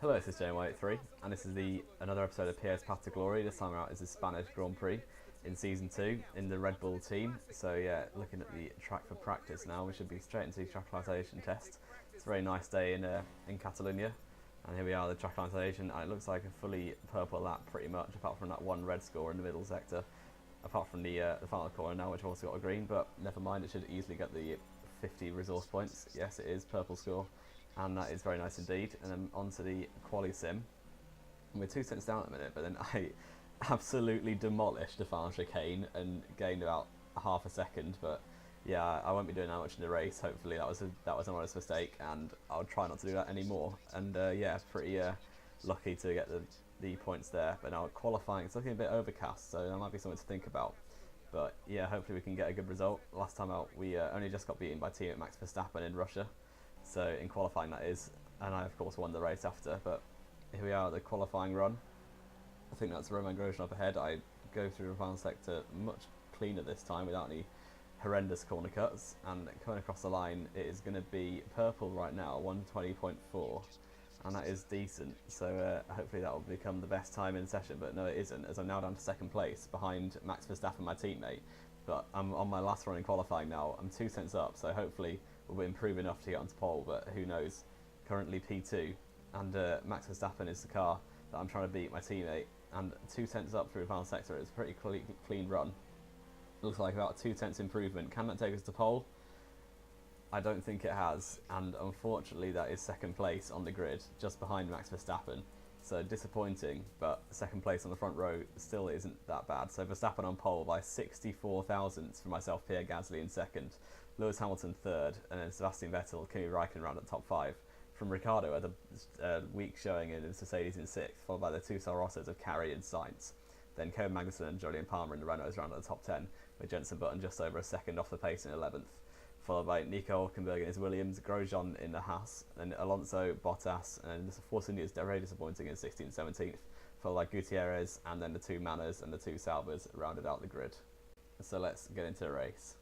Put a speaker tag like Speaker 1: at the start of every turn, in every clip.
Speaker 1: Hello, this is JM183, and this is another episode of Pierre's Path to Glory. This time out is the Spanish Grand Prix in Season 2 in the Red Bull team. So yeah, looking at the track for practice now, we should be straight into the track acclimatization test. It's a very nice day in Catalonia, and here we are, the track acclimatization, and it looks like a fully purple lap pretty much, apart from that one red score in the middle sector, apart from the final corner now, which I've also got a green, but never mind, it should easily get the 50 resource points. Yes, it is purple score, and that is very nice indeed. And then onto the quali sim. And we're 2 cents down at the minute, but then I absolutely demolished the final chicane and gained about half a second. But yeah, I won't be doing that much in the race. Hopefully that was an honest mistake, and I'll try not to do that anymore. And yeah, pretty lucky to get the points there. But now qualifying, it's looking a bit overcast, so that might be something to think about. But yeah, hopefully we can get a good result. Last time out, we only just got beaten by teammate Max Verstappen in Russia. So in qualifying that is, and I of course won the race after, but here we are at the qualifying run. I think that's Roman Grosjean up ahead. I go through the final sector much cleaner this time without any horrendous corner cuts, and coming across the line it is going to be purple right now, 120.4, and that is decent, so hopefully that will become the best time in session, but no it isn't, as I'm now down to second place behind Max Verstappen, my teammate. But I'm on my last run in qualifying now, I'm 2 cents up, so hopefully we'll improve enough to get onto pole, but who knows. Currently P2, and Max Verstappen is the car that I'm trying to beat, my teammate, and 2 cents up through the final sector. It's a pretty clean run. Looks like about a 2 tenths improvement. Can that take us to pole? I don't think it has, and unfortunately that is second place on the grid, just behind Max Verstappen. So disappointing, but second place on the front row still isn't that bad. So Verstappen on pole by 64 thousandths for myself, Pierre Gasly in second, Lewis Hamilton third, and then Sebastian Vettel, Kimi Raikkonen round at top 5. From Ricciardo at the weak showing in his Mercedes in 6th, followed by the two Star Rossos of Carey and Sainz. Then Kevin Magnussen and Julian Palmer in the Renaults round at the top 10, with Jenson Button just over a second off the pace in 11th. Followed by Nico Hülkenberg in his Williams, Grosjean in the Haas, and Alonso, Bottas, and the Force India's very disappointing in 16th, 17th, followed by Gutierrez, and then the two Manners and the two Salvers rounded out the grid. So let's get into the race.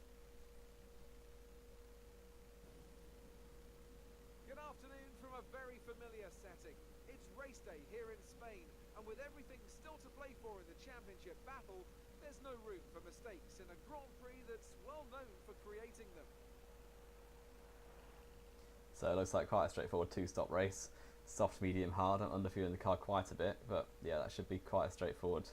Speaker 2: Good afternoon from a very familiar setting. It's race day here in Spain, and with everything still to play for in the championship battle, there's no room for mistakes in a Grand Prix that's well known for creating them.
Speaker 1: So it looks like quite a straightforward two-stop race. Soft, medium, hard. I'm underfueling the car quite a bit, but yeah, that should be quite a straightforward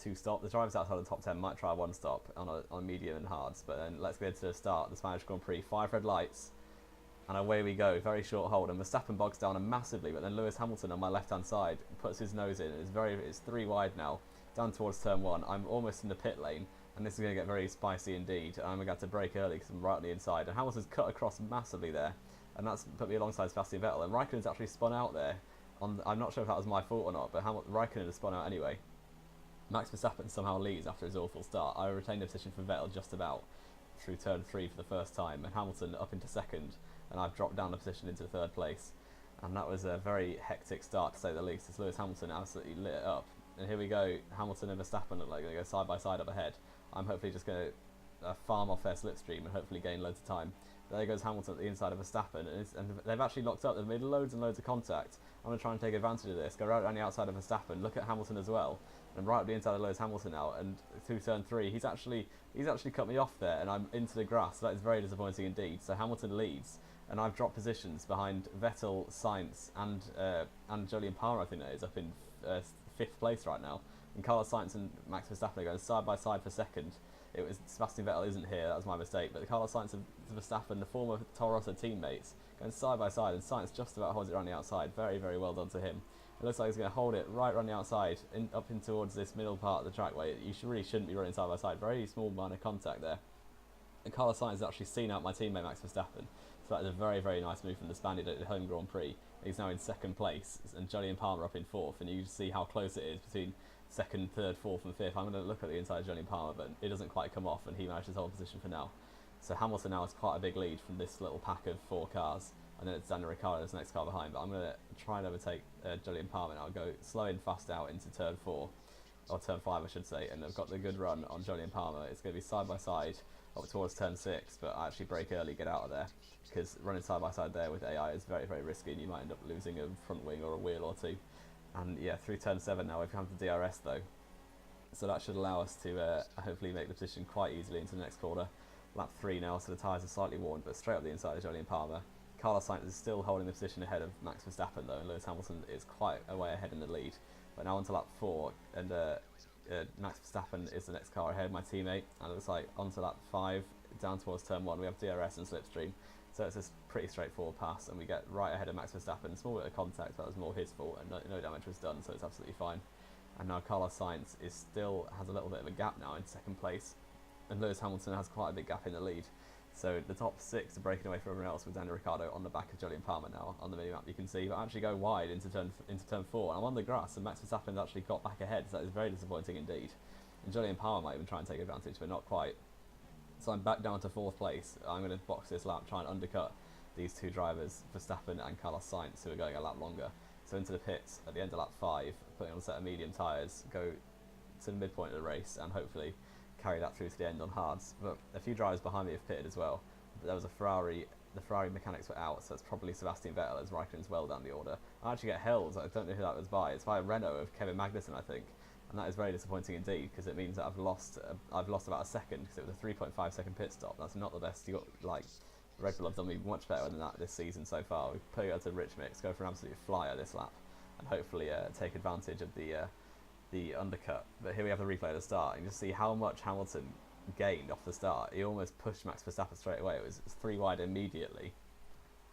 Speaker 1: two-stop. The drivers outside the top 10 might try one stop on medium and hards, but then let's get to the start. The Spanish Grand Prix, 5 red lights, and away we go. Very short hold, and Verstappen bogs down massively, but then Lewis Hamilton on my left-hand side puts his nose in. It's 3 wide now, down towards turn 1. I'm almost in the pit lane, and this is going to get very spicy indeed. I'm going to have to brake early because I'm right on the inside, and Hamilton's cut across massively there. And that's put me alongside Sebastian Vettel, and Raikkonen's actually spun out there. I'm not sure if that was my fault or not, but Raikkonen has spun out anyway. Max Verstappen somehow leads after his awful start. I retained the position for Vettel just about through turn 3 for the first time, and Hamilton up into second, and I've dropped down the position into third place. And that was a very hectic start, to say the least, as Lewis Hamilton absolutely lit it up. And here we go, Hamilton and Verstappen look like they're going to go side by side up ahead. I'm hopefully just going to farm off their slipstream and hopefully gain loads of time. There goes Hamilton at the inside of Verstappen, and they've actually locked up. They've made loads and loads of contact. I'm going to try and take advantage of this. Go right around the outside of Verstappen. Look at Hamilton as well, and right up the inside of Lewis Hamilton now. And through turn 3, he's actually cut me off there, and I'm into the grass. So that is very disappointing indeed. So Hamilton leads, and I've dropped positions behind Vettel, Sainz, and Julian Palmer. I think that is up in 5th place right now. And Carlos Sainz and Max Verstappen are going side by side for second. It was Sebastian Vettel isn't here, that was my mistake, but Carlos Sainz and Verstappen, the former Toro Rosso teammates, going side by side, and Sainz just about holds it around the outside. Very, very well done to him. It looks like he's going to hold it right around the outside, up in towards this middle part of the track where you really shouldn't be running side by side. Very small amount of contact there. And Carlos Sainz has actually seen out my teammate Max Verstappen, so that is a very, very nice move from the Spaniard at the home Grand Prix. He's now in second place, and Julian Palmer up in 4th, and you can see how close it is between second, third, 4th and 5th. I'm going to look at the inside of Julian Palmer, but it doesn't quite come off, and he manages to hold position for now. So Hamilton now has quite a big lead from this little pack of 4 cars, and then it's Daniel Ricciardo's next car behind, but I'm going to try and overtake Julian Palmer now. I'll go slow and fast out into turn 4, or turn 5 I should say, and I've got the good run on Julian Palmer. It's going to be side by side, up towards turn 6, but I actually brake early, get out of there, because running side by side there with AI is very, very risky, and you might end up losing a front wing or a wheel or two. And yeah, through turn 7 now we've come to DRS though, so that should allow us to hopefully make the position quite easily into the next corner. Lap 3 now, so the tyres are slightly worn, but straight up the inside of Julian Palmer. Carlos Sainz is still holding the position ahead of Max Verstappen though, and Lewis Hamilton is quite a way ahead in the lead. But now onto lap 4, and Max Verstappen is the next car ahead, my teammate, and it looks like onto lap 5, down towards turn 1, we have DRS and slipstream. So it's a pretty straightforward pass, and we get right ahead of Max Verstappen. Small bit of contact, that was more his fault, and no damage was done, so it's absolutely fine. And now Carlos Sainz has a little bit of a gap now in second place, and Lewis Hamilton has quite a big gap in the lead. So the top 6 are breaking away from everyone else, with Daniel Ricciardo on the back of Julian Palmer now on the mini-map. You can see, but actually go wide into turn 4, and I'm on the grass, and Max Verstappen actually got back ahead, so that is very disappointing indeed. And Julian Palmer might even try and take advantage, but not quite. So I'm back down to 4th place. I'm going to box this lap, try and undercut these two drivers, Verstappen and Carlos Sainz, who are going a lap longer. So into the pits at the end of lap 5, putting on a set of medium tyres, go to the midpoint of the race, and hopefully carry that through to the end on hards. But a few drivers behind me have pitted as well. But there was a Ferrari, the Ferrari mechanics were out, so it's probably Sebastian Vettel as Raikkonen's well down the order. I actually get held, I don't know who that was by. It's by a Renault of Kevin Magnussen, I think. And that is very disappointing indeed, because it means that I've lost about a second, because it was a 3.5 second pit stop. That's not the best. You got, like, Red Bull have done me much better than that this season so far. We put it to rich mix, go for an absolute flyer this lap, and hopefully take advantage of the undercut. But here we have the replay at the start, and you just see how much Hamilton gained off the start. He almost pushed Max Verstappen straight away. It was 3 wide immediately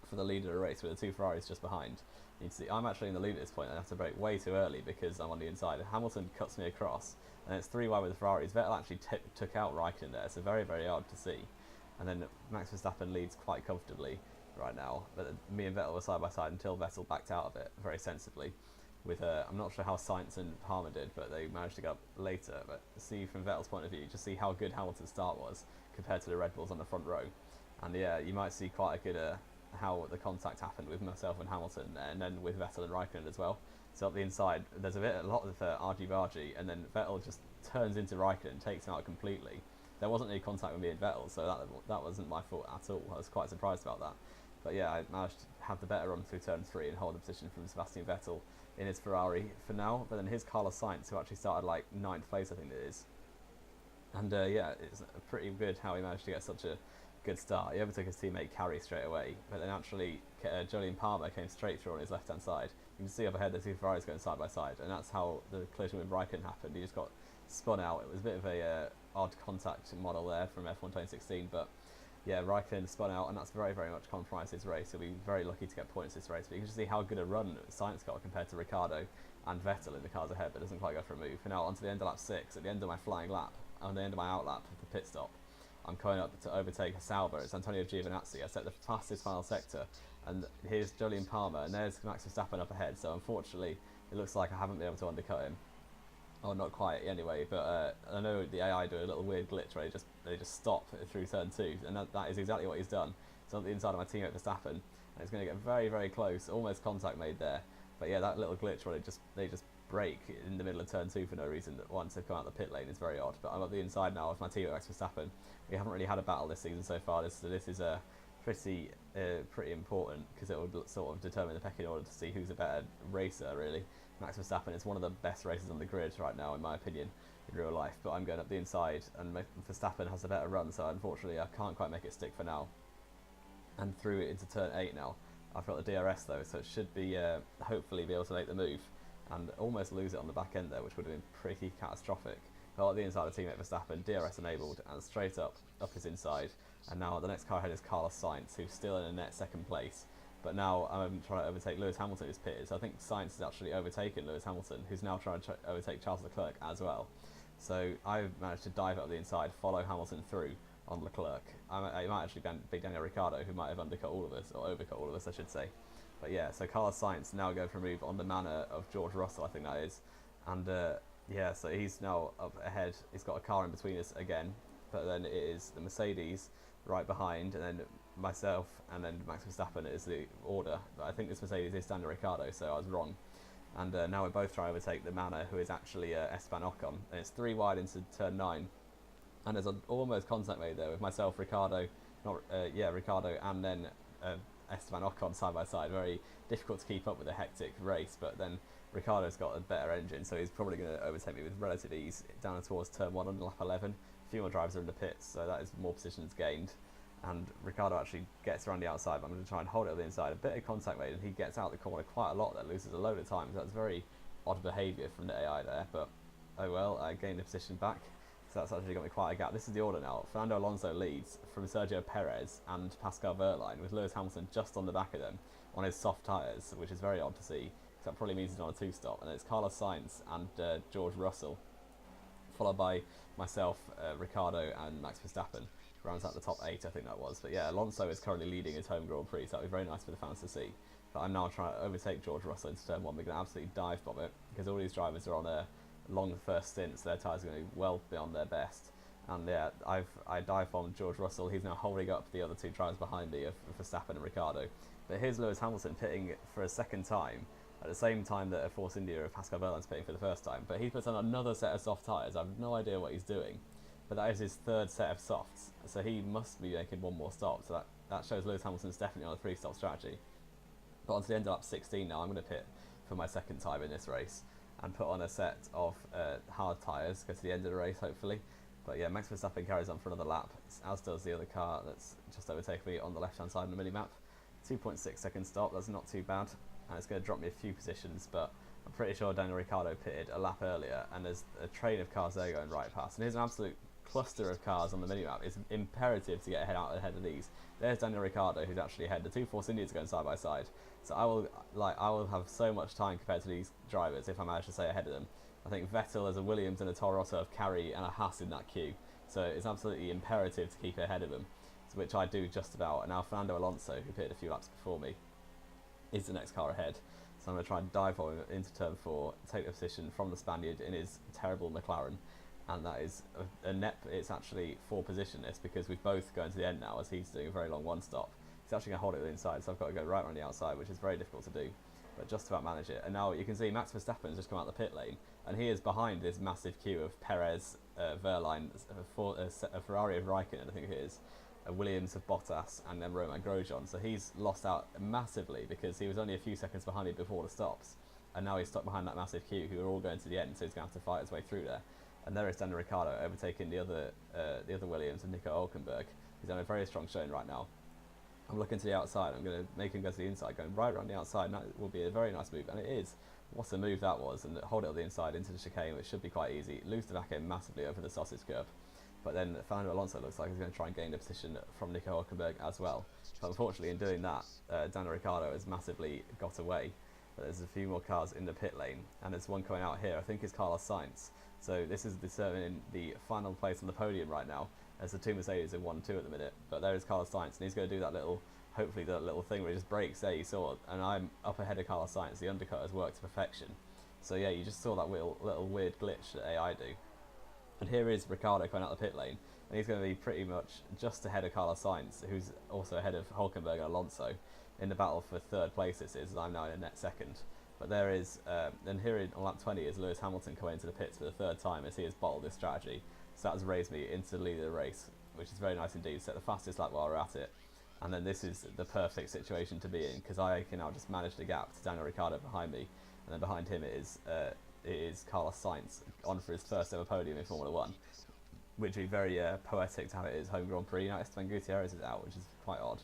Speaker 1: for the lead of the race, with the 2 Ferraris just behind. You can see I'm actually in the lead at this point, and I have to brake way too early because I'm on the inside. Hamilton cuts me across, and it's 3 wide with the Ferraris. Vettel actually took out Raikkonen there, so very, very hard to see. And then Max Verstappen leads quite comfortably right now, but me and Vettel were side by side until Vettel backed out of it very sensibly. With I'm not sure how Sainz and Palmer did, but they managed to get up later. But see from Vettel's point of view, just see how good Hamilton's start was compared to the Red Bulls on the front row. And yeah, you might see quite a good how the contact happened with myself and Hamilton, and then with Vettel and Raikkonen as well. So up the inside, there's a lot of argy-bargy, and then Vettel just turns into Raikkonen, takes him out completely. There wasn't any contact with me and Vettel, so that wasn't my fault at all. I was quite surprised about that. But yeah, I managed to have the better run through turn 3 and hold the position from Sebastian Vettel in his Ferrari for now. But then here's Carlos Sainz, who actually started like 9th place, I think it is. And yeah, it's pretty good how he managed to get such a good start. He overtook his teammate Carey straight away, but then actually Julian Palmer came straight through on his left-hand side. You can see up ahead the 2 Ferraris going side by side, and that's how the collision with Raikkonen happened. He just got spun out. It was a bit of a odd contact model there from F1 2016, but yeah, Raikkonen spun out, and that's very, very much compromised his race. He'll be very lucky to get points this race, but you can just see how good a run Sainz got compared to Ricciardo and Vettel in the cars ahead, but doesn't quite go for a move. And now onto the end of lap 6, at the end of my flying lap, on the end of my outlap of the pit stop, I'm coming up to overtake Sauber. It's Antonio Giovinazzi. I set the fastest final sector, and here's Julian Palmer, and there's Max Verstappen up ahead. So unfortunately, it looks like I haven't been able to undercut him. Oh, not quite anyway, but I know the AI do a little weird glitch where they just stop through turn 2, and that is exactly what he's done. So on the inside of my teammate Verstappen, and it's going to get very, very close, almost contact made there. But yeah, that little glitch where they just break in the middle of turn 2 for no reason once they've come out the pit lane is very odd. But I'm at the inside now with my teammate Max Verstappen. We haven't really had a battle this season so far, so this is pretty important, because it would sort of determine the pecking order to see who's a better racer, really. Max Verstappen is one of the best racers on the grid right now, in my opinion, in real life, but I'm going up the inside, and Verstappen has a better run, so unfortunately I can't quite make it stick for now. And through it into turn 8 now. I've got the DRS though, so it should be hopefully be able to make the move, and almost lose it on the back end there, which would have been pretty catastrophic. But at the inside of teammate Verstappen, DRS enabled, and straight up his inside. And now the next car ahead is Carlos Sainz, who's still in a net second place. But now I'm trying to overtake Lewis Hamilton, who's pitted. So I think Sainz has actually overtaken Lewis Hamilton, who's now trying to overtake Charles Leclerc as well. So I've managed to dive up the inside, follow Hamilton through on Leclerc. It might actually be Daniel Ricciardo, who might have undercut all of us, or overcut all of us, I should say. But yeah, so Carlos Sainz now going for a move on the manner of George Russell, I think that is. And yeah, so he's now up ahead. He's got a car in between us again, but then it is the Mercedes right behind, and then myself, and then Max Verstappen is the order. But I think this Mercedes is Daniel Ricciardo, so I was wrong. And now we're both trying to overtake the manner, who is actually Esteban Ocon, and it's 3 wide into turn 9. And there's an almost contact made there with myself, Ricardo, Ricardo, and then Esteban Ocon side by side. Very difficult to keep up with a hectic race, but then Ricardo's got a better engine, so he's probably going to overtake me with relative ease down towards turn 1 on lap 11. A few more drivers are in the pits, so that is more positions gained. And Ricardo actually gets around the outside, but I'm going to try and hold it on the inside. A bit of contact made, and he gets out the corner quite a lot there, loses a load of time. So that's very odd behaviour from the AI there, but oh well, I gained the position back. So that's actually got me quite a gap. This is the order now. Fernando Alonso leads from Sergio Perez and Pascal Wehrlein, with Lewis Hamilton just on the back of them on his soft tyres, which is very odd to see. So that probably means he's on a 2-stop. And it's Carlos Sainz and George Russell, followed by myself, Ricardo, and Max Verstappen. Rounds out the top 8, I think that was. But yeah, Alonso is currently leading his home Grand Prix, so that would be very nice for the fans to see. But I'm now trying to overtake George Russell into turn 1. We're going to absolutely dive bomb it, because all these drivers are on a long first stints. Their tyres are going to be well beyond their best. And yeah, I dive bombed George Russell. He's now holding up the other 2 drivers behind me of Verstappen and Ricardo. But here's Lewis Hamilton pitting for a second time, at the same time that Force India of Pascal Wehrlein's pitting for the first time. But he puts on another set of soft tyres. I have no idea what he's doing. But that is his 3rd set of softs, so he must be making 1 more stop. So that shows Lewis Hamilton's definitely on a 3-stop strategy. But onto the end of lap 16 now, I'm going to pit for my 2nd time in this race and put on a set of hard tyres, go to the end of the race hopefully. But yeah, Max Verstappen carries on for another lap, as does the other car that's just overtaken me on the left-hand side of the mini-map. 2.6 second stop, that's not too bad, and it's going to drop me a few positions, but I'm pretty sure Daniel Ricciardo pitted a lap earlier, and there's a train of cars there going right past. And here's an absolute cluster of cars on the minimap. It's imperative to get ahead of these. There's Daniel Ricciardo, who's actually ahead. The 2 Force Indians are going side by side. So I will have so much time compared to these drivers if I manage to stay ahead of them. I think Vettel, there's a Williams and a Toro Rosso of Carey and a Haas in that queue. So it's absolutely imperative to keep ahead of them, which I do just about. And now Fernando Alonso, who pitted a few laps before me, is the next car ahead. So I'm going to try and dive on into turn 4, take the position from the Spaniard in his terrible McLaren. And that is it's actually 4 position this, because we've both going to the end now, as he's doing a very long 1-stop. He's actually going to hold it inside, so I've got to go right around the outside, which is very difficult to do, but just about manage it. And now you can see Max Verstappen has just come out the pit lane, and he is behind this massive queue of Perez, Wehrlein, a Ferrari of Raikkonen, I think it is, a Williams of Bottas, and then Romain Grosjean. So he's lost out massively, because he was only a few seconds behind me before the stops, and now he's stuck behind that massive queue, who are all going to the end, so he's going to have to fight his way through there. And there is Daniel Ricciardo overtaking the other Williams and Nico Hülkenberg. He's on a very strong showing right now. I'm looking to the outside. I'm going to make him go to the inside, going right around the outside. And that will be a very nice move, and it is. What a move that was, and hold it on the inside into the chicane, which should be quite easy. Lose the back end massively over the sausage curb. But then Fernando Alonso looks like he's going to try and gain the position from Nico Hülkenberg as well. But unfortunately, in doing that, Daniel Ricciardo has massively got away. But there's a few more cars in the pit lane, and there's one coming out here. I think it's Carlos Sainz. So this is determining the final place on the podium right now, as the 2 Mercedes are 1-2 at the minute. But there is Carlos Sainz, and he's going to do that hopefully that little thing where he just brakes there, you saw, and I'm up ahead of Carlos Sainz. The undercut has worked to perfection. So yeah, you just saw that little weird glitch that AI do. And here is Ricciardo coming out the pit lane, and he's going to be pretty much just ahead of Carlos Sainz, who's also ahead of Hülkenberg and Alonso in the battle for 3rd place. This is, as I'm now in a net 2nd. But there is, and here on lap 20 is Lewis Hamilton coming into the pits for the 3rd time, as he has bottled this strategy. So that has raised me into the lead of the race, which is very nice indeed. Set the fastest lap while we're at it. And then this is the perfect situation to be in, because I can now just manage the gap to Daniel Ricciardo behind me. And then behind him it is Carlos Sainz, on for his 1st ever podium in Formula 1. Which would be very poetic to have it at his home Grand Prix. Now Esteban Gutierrez is out, which is quite odd.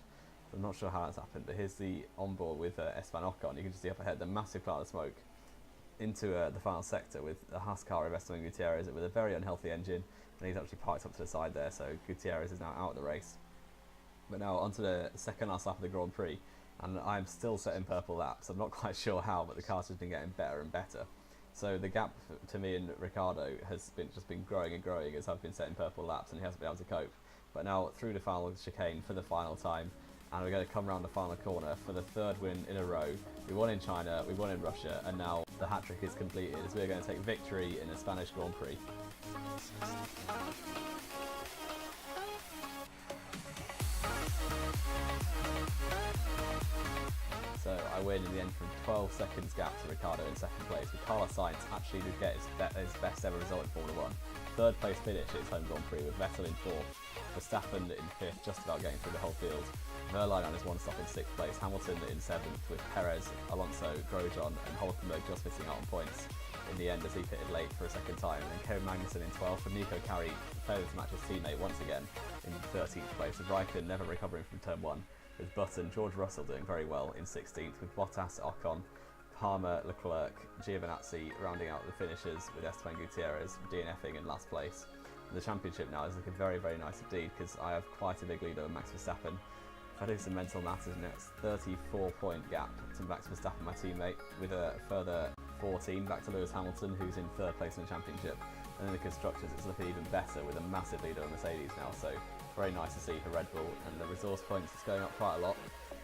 Speaker 1: I'm not sure how that's happened, but here's the onboard with Esteban Ocon. You can just see up ahead the massive cloud of smoke into the final sector with a Haas car of Esteban Gutierrez with a very unhealthy engine, and he's actually parked up to the side there, so Gutierrez is now out of the race. But now onto the 2nd last lap of the Grand Prix, and I'm still setting purple laps. I'm not quite sure how, but the car's just been getting better and better. So the gap to me and Ricciardo has just been growing and growing as I've been setting purple laps, and he hasn't been able to cope. But now through the final chicane for the final time, and we're going to come around the final corner for the 3rd win in a row. We won in China, we won in Russia, and now the hat-trick is completed as we're going to take victory in the Spanish Grand Prix. So I a win in the end from 12 seconds gap to Ricciardo in second place, with Carlos Sainz actually did get his best ever result in Formula 1. Third place finish at his home Grand Prix, with Vettel in fourth, Verstappen in fifth, just about getting through the whole field. Verlaine on his one stop in sixth place, Hamilton in seventh, with Perez, Alonso, Grosjean and Hulkenberg just missing out on points in the end as he pitted late for a second time. And Kevin Magnussen in 12th, and Nico Carey failed to match his teammate once again in 13th place, with Raikkonen never recovering from turn 1, with Button, George Russell doing very well in 16th, with Bottas, Ocon, Palmer, Leclerc, Giovinazzi rounding out the finishers, with Esteban Gutierrez DNFing in last place. The championship now is looking very, very nice indeed, because I have quite a big lead over Max Verstappen. If I do some mental maths, it's 34-point gap to Max Verstappen, my teammate, with a further 14 back to Lewis Hamilton, who's in third place in the championship. And in the constructors, it's looking even better with a massive lead over Mercedes now, so very nice to see for Red Bull. And the resource points is going up quite a lot,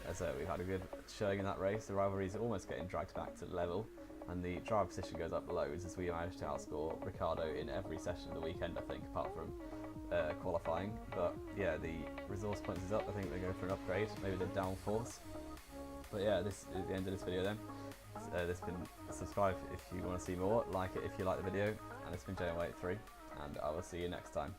Speaker 1: as we've had a good showing in that race. The rivalries are almost getting dragged back to level, and the driver position goes up loads as we managed to outscore Ricciardo in every session of the weekend, I think, apart from qualifying. But yeah, the resource points is up. I think they're going for an upgrade, maybe the downforce. But yeah, this is the end of this video then. Subscribe if you want to see more, like it if you like the video, and it's been J183, and I will see you next time.